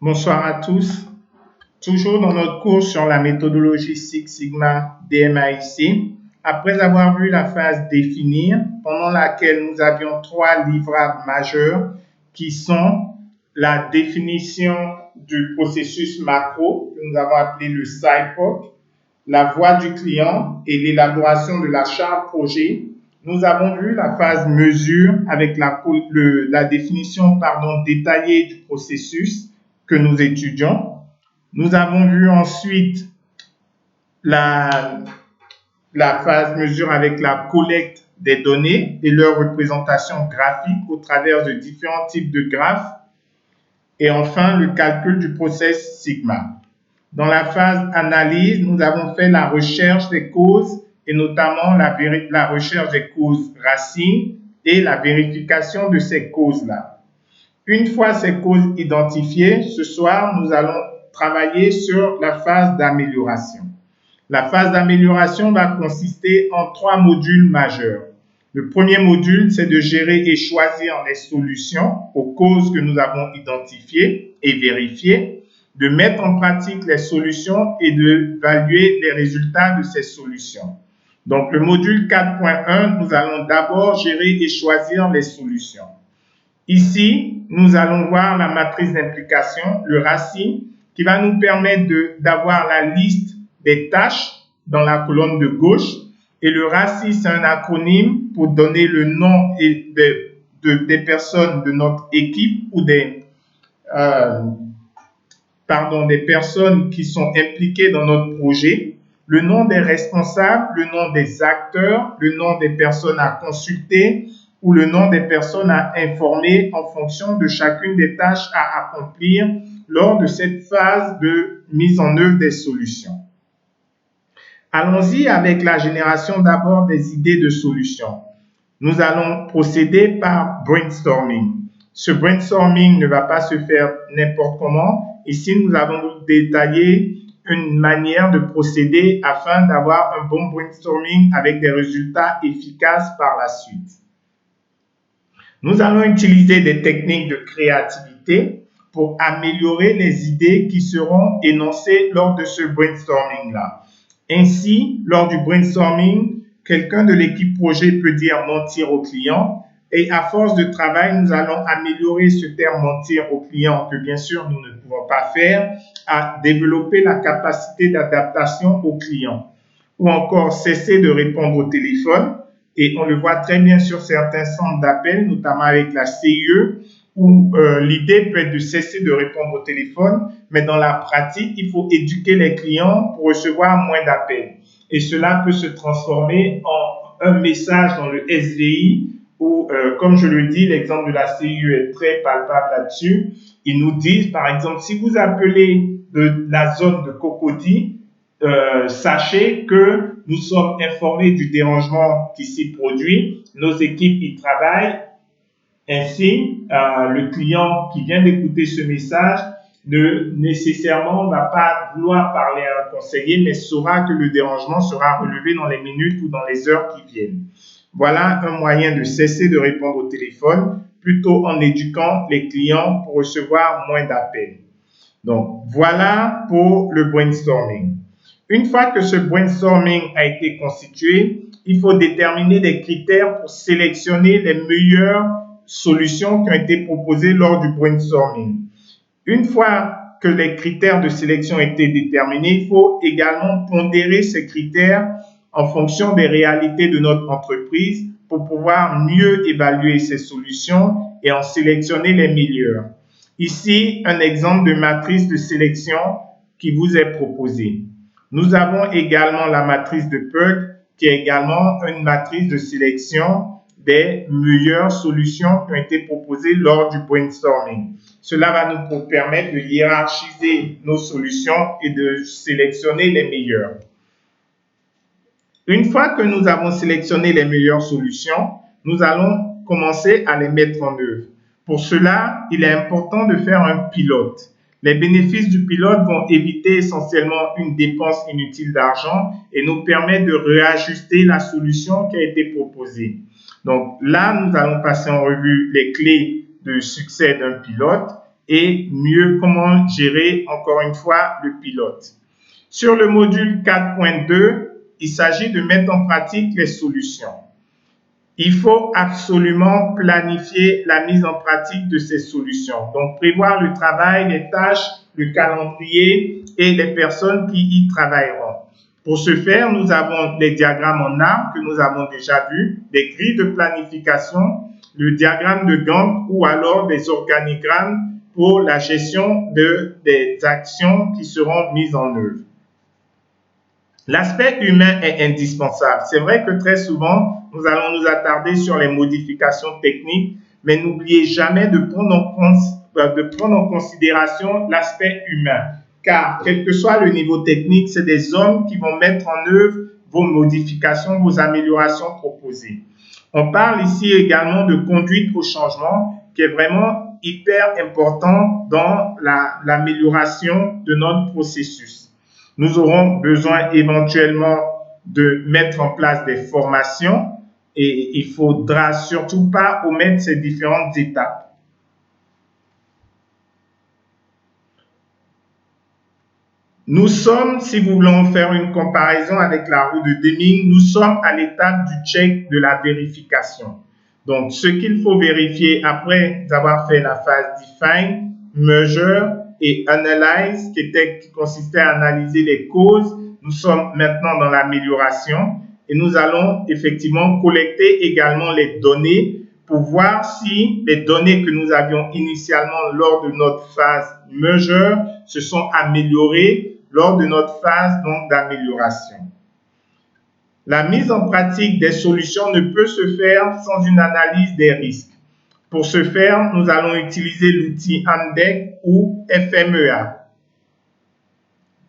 Bonsoir à tous. Toujours dans notre cours sur la méthodologie Six Sigma DMAIC, après avoir vu la phase définir, pendant laquelle nous avions trois livrables majeurs qui sont la définition du processus macro, que nous avons appelé le SIPOC, la voix du client et l'élaboration de la charte projet. Nous avons vu la phase mesure avec la définition détaillée du processus que nous étudions. Nous avons vu ensuite la, la phase mesure avec la collecte des données et leur représentation graphique au travers de différents types de graphes. Et enfin, le calcul du process sigma. Dans la phase analyse, nous avons fait la recherche des causes et notamment la recherche des causes racines et la vérification de ces causes-là. Une fois ces causes identifiées, ce soir, nous allons travailler sur la phase d'amélioration. La phase d'amélioration va consister en trois modules majeurs. Le premier module, c'est de gérer et choisir les solutions aux causes que nous avons identifiées et vérifiées, de mettre en pratique les solutions et d'évaluer les résultats de ces solutions. Donc, le module 4.1, nous allons d'abord gérer et choisir les solutions. Ici, nous allons voir la matrice d'implication, le RACI, qui va nous permettre d'avoir la liste des tâches dans la colonne de gauche. Et le RACI, c'est un acronyme pour donner le nom des personnes de notre équipe ou des personnes qui sont impliquées dans notre projet, le nom des responsables, le nom des acteurs, le nom des personnes à consulter ou le nom des personnes à informer en fonction de chacune des tâches à accomplir lors de cette phase de mise en œuvre des solutions. Allons-y avec la génération d'abord des idées de solutions. Nous allons procéder par brainstorming. Ce brainstorming ne va pas se faire n'importe comment. Ici, nous avons détaillé une manière de procéder afin d'avoir un bon brainstorming avec des résultats efficaces par la suite. Nous allons utiliser des techniques de créativité pour améliorer les idées qui seront énoncées lors de ce brainstorming-là. Ainsi, lors du brainstorming, quelqu'un de l'équipe projet peut dire mentir au client et à force de travail, nous allons améliorer ce terme mentir au client que bien sûr nous ne pouvons pas faire à développer la capacité d'adaptation au client ou encore cesser de répondre au téléphone. Et on le voit très bien sur certains centres d'appel, notamment avec la CIE, où l'idée peut être de cesser de répondre au téléphone, mais dans la pratique, il faut éduquer les clients pour recevoir moins d'appels. Et cela peut se transformer en un message dans le SVI, où, comme je le dis, l'exemple de la CIE est très palpable là-dessus. Ils nous disent, par exemple, si vous appelez de la zone de Cocody, sachez que nous sommes informés du dérangement qui s'y produit. Nos équipes y travaillent. Ainsi, le client qui vient d'écouter ce message ne nécessairement va pas vouloir parler à un conseiller, mais saura que le dérangement sera relevé dans les minutes ou dans les heures qui viennent. Voilà un moyen de cesser de répondre au téléphone, plutôt en éduquant les clients pour recevoir moins d'appels. Donc, voilà pour le brainstorming. Une fois que ce brainstorming a été constitué, il faut déterminer des critères pour sélectionner les meilleures solutions qui ont été proposées lors du brainstorming. Une fois que les critères de sélection ont été déterminés, il faut également pondérer ces critères en fonction des réalités de notre entreprise pour pouvoir mieux évaluer ces solutions et en sélectionner les meilleures. Ici, un exemple de matrice de sélection qui vous est proposée. Nous avons également la matrice de PERC, qui est également une matrice de sélection des meilleures solutions qui ont été proposées lors du brainstorming. Cela va nous permettre de hiérarchiser nos solutions et de sélectionner les meilleures. Une fois que nous avons sélectionné les meilleures solutions, nous allons commencer à les mettre en œuvre. Pour cela, il est important de faire un pilote. Les bénéfices du pilote vont éviter essentiellement une dépense inutile d'argent et nous permettre de réajuster la solution qui a été proposée. Donc là, nous allons passer en revue les clés de succès d'un pilote et mieux comment gérer, encore une fois, le pilote. Sur le module 4.2, il s'agit de mettre en pratique les solutions. Il faut absolument planifier la mise en pratique de ces solutions. Donc, prévoir le travail, les tâches, le calendrier et les personnes qui y travailleront. Pour ce faire, nous avons les diagrammes en arbre que nous avons déjà vus, des grilles de planification, le diagramme de Gantt ou alors des organigrammes pour la gestion des actions qui seront mises en œuvre. L'aspect humain est indispensable. C'est vrai que très souvent, nous allons nous attarder sur les modifications techniques, mais n'oubliez jamais de prendre en considération l'aspect humain. Car, quel que soit le niveau technique, c'est des hommes qui vont mettre en œuvre vos modifications, vos améliorations proposées. On parle ici également de conduite au changement, qui est vraiment hyper important dans l'amélioration de notre processus. Nous aurons besoin éventuellement de mettre en place des formations et il ne faudra surtout pas omettre ces différentes étapes. Nous sommes, si nous voulons faire une comparaison avec la roue de Deming, nous sommes à l'étape du check de la vérification. Donc, ce qu'il faut vérifier après avoir fait la phase Define, Measure et Analyze, qui consistait à analyser les causes, nous sommes maintenant dans l'amélioration et nous allons effectivement collecter également les données pour voir si les données que nous avions initialement lors de notre phase Measure se sont améliorées lors de notre phase d'amélioration. La mise en pratique des solutions ne peut se faire sans une analyse des risques. Pour ce faire, nous allons utiliser l'outil AMDEC ou FMEA.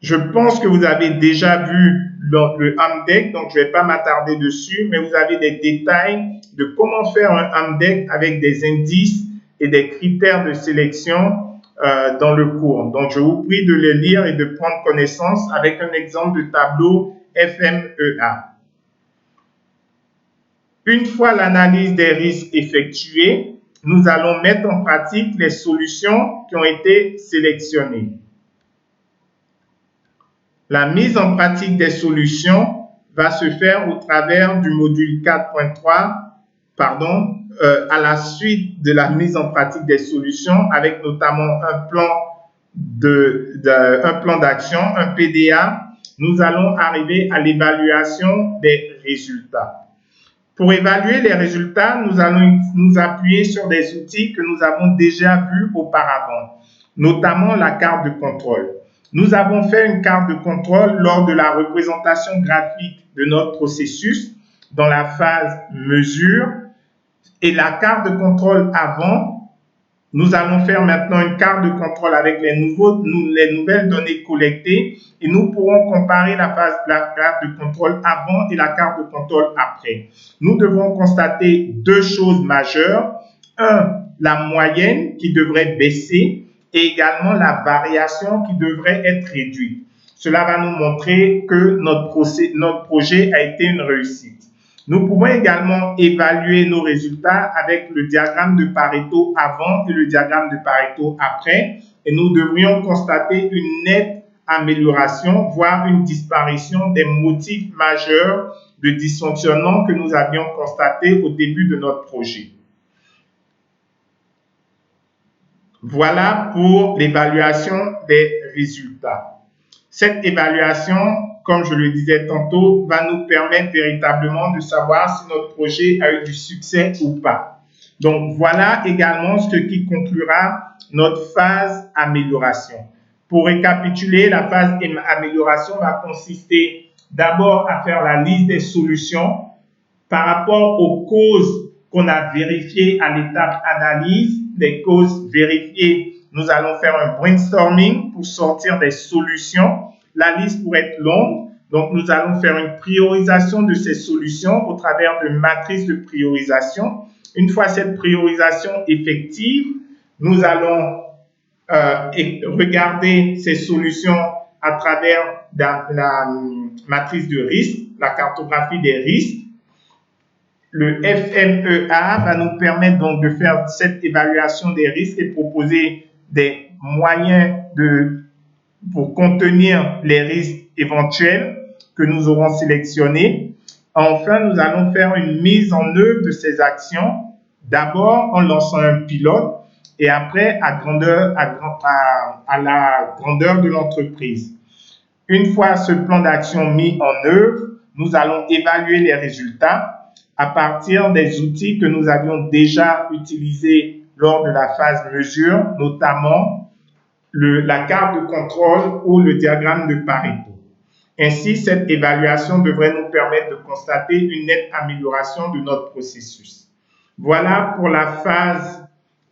Je pense que vous avez déjà vu le AMDEC, donc je ne vais pas m'attarder dessus, mais vous avez des détails de comment faire un AMDEC avec des indices et des critères de sélection dans le cours. Donc, je vous prie de les lire et de prendre connaissance avec un exemple de tableau FMEA. Une fois l'analyse des risques effectuée, nous allons mettre en pratique les solutions qui ont été sélectionnées. La mise en pratique des solutions va se faire au travers du module 4.3, à la suite de la mise en pratique des solutions, avec notamment un plan d'action, un PDA. Nous allons arriver à l'évaluation des résultats. Pour évaluer les résultats, nous allons nous appuyer sur des outils que nous avons déjà vus auparavant, notamment la carte de contrôle. Nous avons fait une carte de contrôle lors de la représentation graphique de notre processus dans la phase mesure et la carte de contrôle avant. Nous allons faire maintenant une carte de contrôle avec les nouvelles données collectées et nous pourrons comparer la carte de contrôle avant et la carte de contrôle après. Nous devons constater deux choses majeures. Un, la moyenne qui devrait baisser et également la variation qui devrait être réduite. Cela va nous montrer que notre projet a été une réussite. Nous pouvons également évaluer nos résultats avec le diagramme de Pareto avant et le diagramme de Pareto après et nous devrions constater une nette amélioration, voire une disparition des motifs majeurs de dysfonctionnement que nous avions constatés au début de notre projet. Voilà pour l'évaluation des résultats. Cette évaluation, comme je le disais tantôt, va nous permettre véritablement de savoir si notre projet a eu du succès ou pas. Donc, voilà également ce qui conclura notre phase amélioration. Pour récapituler, la phase amélioration va consister d'abord à faire la liste des solutions par rapport aux causes qu'on a vérifiées à l'étape analyse. Les causes vérifiées, nous allons faire un brainstorming pour sortir des solutions. La liste pourrait être longue, donc nous allons faire une priorisation de ces solutions au travers de matrices de priorisation. Une fois cette priorisation effective, nous allons regarder ces solutions à travers la matrice de risque, la cartographie des risques. Le FMEA va nous permettre donc de faire cette évaluation des risques et proposer des moyens pour contenir les risques éventuels que nous aurons sélectionnés. Enfin, nous allons faire une mise en œuvre de ces actions, d'abord en lançant un pilote et après à la grandeur de l'entreprise. Une fois ce plan d'action mis en œuvre, nous allons évaluer les résultats à partir des outils que nous avions déjà utilisés lors de la phase mesure, notamment la carte de contrôle ou le diagramme de Pareto. Ainsi, cette évaluation devrait nous permettre de constater une nette amélioration de notre processus. Voilà pour la phase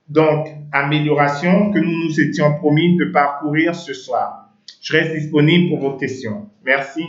donc amélioration que nous nous étions promis de parcourir ce soir. Je reste disponible pour vos questions. Merci.